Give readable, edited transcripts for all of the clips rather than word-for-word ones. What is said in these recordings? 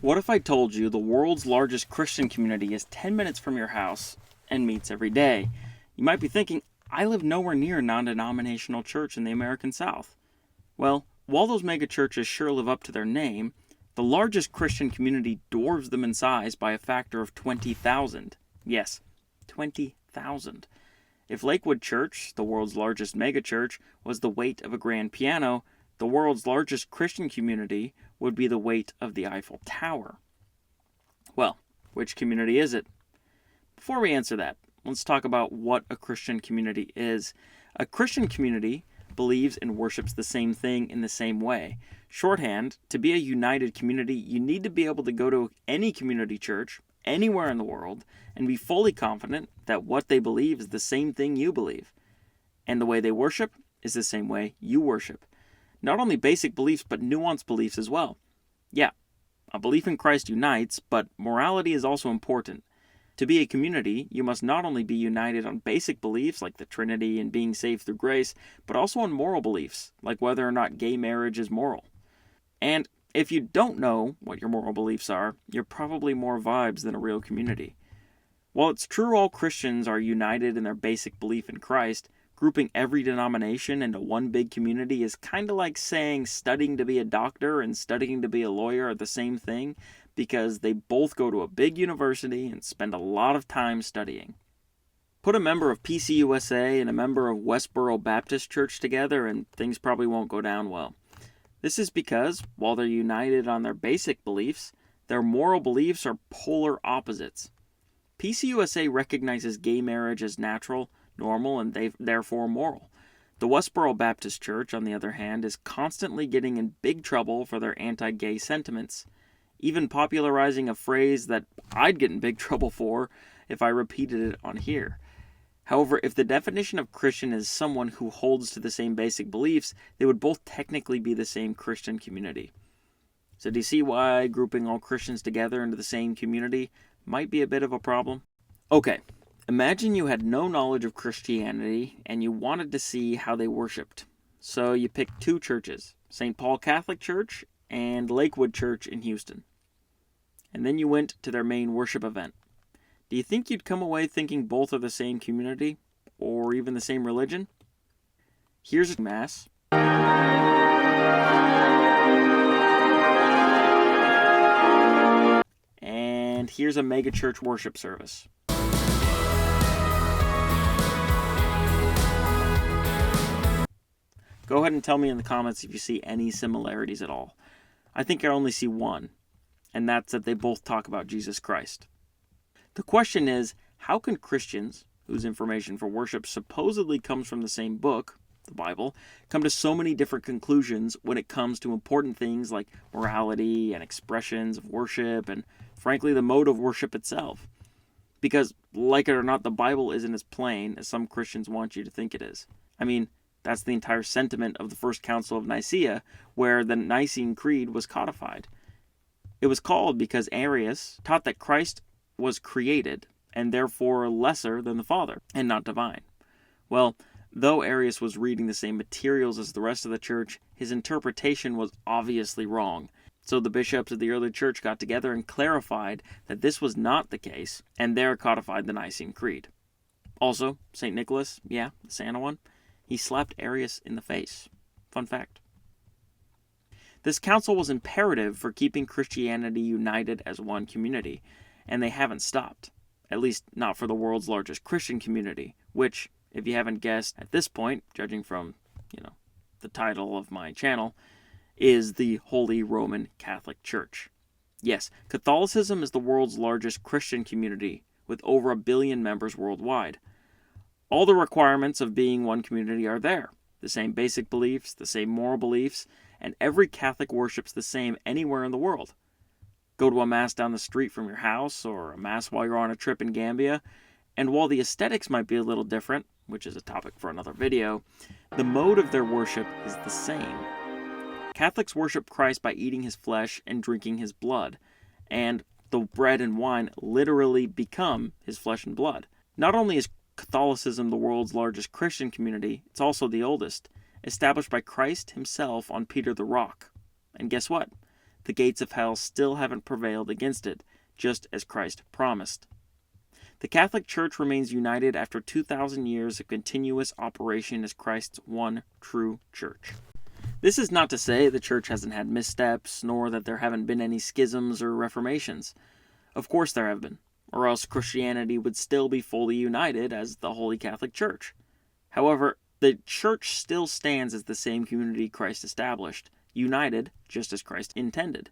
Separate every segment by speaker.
Speaker 1: What if I told you the world's largest Christian community is 10 minutes from your house and meets every day? You might be thinking, I live nowhere near a non-denominational church in the American South. Well, while those mega churches sure live up to their name, the largest Christian community dwarfs them in size by a factor of 20,000. Yes, 20,000. If Lakewood Church, the world's largest megachurch, was the weight of a grand piano, the world's largest Christian community would be the weight of the Eiffel Tower. Well, which community is it? Before we answer that, let's talk about what a Christian community is. A Christian community believes and worships the same thing in the same way. Shorthand, to be a united community, you need to be able to go to any community church anywhere in the world and be fully confident that what they believe is the same thing you believe. And the way they worship is the same way you worship. Not only basic beliefs, but nuanced beliefs as well. Yeah, a belief in Christ unites, but morality is also important. To be a community, you must not only be united on basic beliefs like the Trinity and being saved through grace, but also on moral beliefs, like whether or not gay marriage is moral. And if you don't know what your moral beliefs are, you're probably more vibes than a real community. While it's true all Christians are united in their basic belief in Christ, grouping every denomination into one big community is kind of like saying studying to be a doctor and studying to be a lawyer are the same thing, because they both go to a big university and spend a lot of time studying. Put a member of PCUSA and a member of Westboro Baptist Church together and things probably won't go down well. This is because, while they're united on their basic beliefs, their moral beliefs are polar opposites. PCUSA recognizes gay marriage as natural, normal, and therefore moral. The Westboro Baptist Church, on the other hand, is constantly getting in big trouble for their anti-gay sentiments, even popularizing a phrase that I'd get in big trouble for if I repeated it on here. However, if the definition of Christian is someone who holds to the same basic beliefs, they would both technically be the same Christian community. So do you see why grouping all Christians together into the same community might be a bit of a problem? Okay, imagine you had no knowledge of Christianity and you wanted to see how they worshipped. So you picked two churches, St. Paul Catholic Church and Lakewood Church in Houston. And then you went to their main worship event. Do you think you'd come away thinking both are the same community, or even the same religion? Here's a mass. And here's a megachurch worship service. Go ahead and tell me in the comments if you see any similarities at all. I think I only see one, and that's that they both talk about Jesus Christ. The question is, how can Christians, whose information for worship supposedly comes from the same book, the Bible, come to so many different conclusions when it comes to important things like morality and expressions of worship and, frankly, the mode of worship itself? Because, like it or not, the Bible isn't as plain as some Christians want you to think it is. I mean, that's the entire sentiment of the First Council of Nicaea, where the Nicene Creed was codified. It was called because Arius taught that Christ was created, and therefore lesser than the Father, and not divine. Well, though Arius was reading the same materials as the rest of the church, his interpretation was obviously wrong. So the bishops of the early church got together and clarified that this was not the case, and there codified the Nicene Creed. Also, St. Nicholas, the Santa one, he slapped Arius in the face. Fun fact. This council was imperative for keeping Christianity united as one community, and they haven't stopped. At least not for the world's largest Christian community, which, if you haven't guessed at this point, judging from, the title of my channel, is the Holy Roman Catholic Church. Yes, Catholicism is the world's largest Christian community, with over 1 billion members worldwide. All the requirements of being one community are there. The same basic beliefs, the same moral beliefs, and every Catholic worships the same anywhere in the world. Go to a mass down the street from your house, or a mass while you're on a trip in Gambia, and while the aesthetics might be a little different, which is a topic for another video, the mode of their worship is the same. Catholics worship Christ by eating his flesh and drinking his blood, and the bread and wine literally become his flesh and blood. Not only is Catholicism the world's largest Christian community, it's also the oldest, established by Christ himself on Peter the Rock. And guess what? The gates of hell still haven't prevailed against it, just as Christ promised. The Catholic Church remains united after 2,000 years of continuous operation as Christ's one true church. This is not to say the church hasn't had missteps, nor that there haven't been any schisms or reformations. Of course there have been, or else Christianity would still be fully united as the Holy Catholic Church. However, the church still stands as the same community Christ established, united just as Christ intended.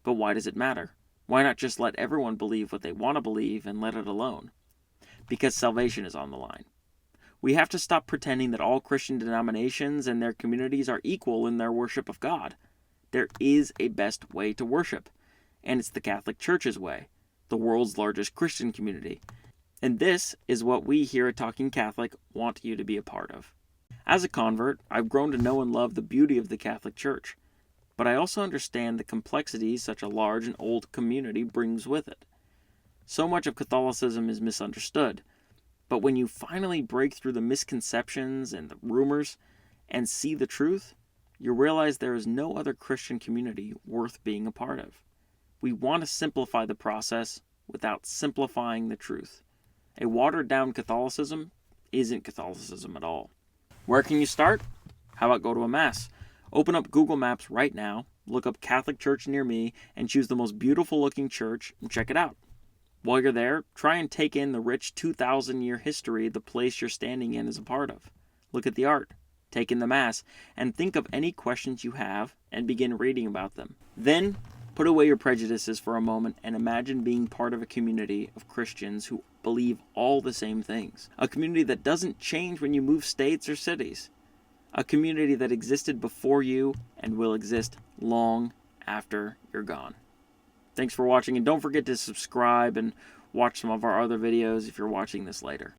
Speaker 1: But why does it matter? Why not just let everyone believe what they want to believe and let it alone? Because salvation is on the line. We have to stop pretending that all Christian denominations and their communities are equal in their worship of God. There is a best way to worship, and it's the Catholic Church's way, the world's largest Christian community. And this is what we here at Talking Catholic want you to be a part of. As a convert, I've grown to know and love the beauty of the Catholic Church, but I also understand the complexities such a large and old community brings with it. So much of Catholicism is misunderstood, but when you finally break through the misconceptions and the rumors and see the truth, you realize there is no other Christian community worth being a part of. We want to simplify the process without simplifying the truth. A watered-down Catholicism isn't Catholicism at all. Where can you start? How about go to a Mass? Open up Google Maps right now, look up Catholic Church near me, and choose the most beautiful-looking church and check it out. While you're there, try and take in the rich 2,000-year history the place you're standing in is a part of. Look at the art, take in the Mass, and think of any questions you have and begin reading about them. Then, put away your prejudices for a moment and imagine being part of a community of Christians who believe all the same things. A community that doesn't change when you move states or cities. A community that existed before you and will exist long after you're gone. Thanks for watching, and don't forget to subscribe and watch some of our other videos if you're watching this later.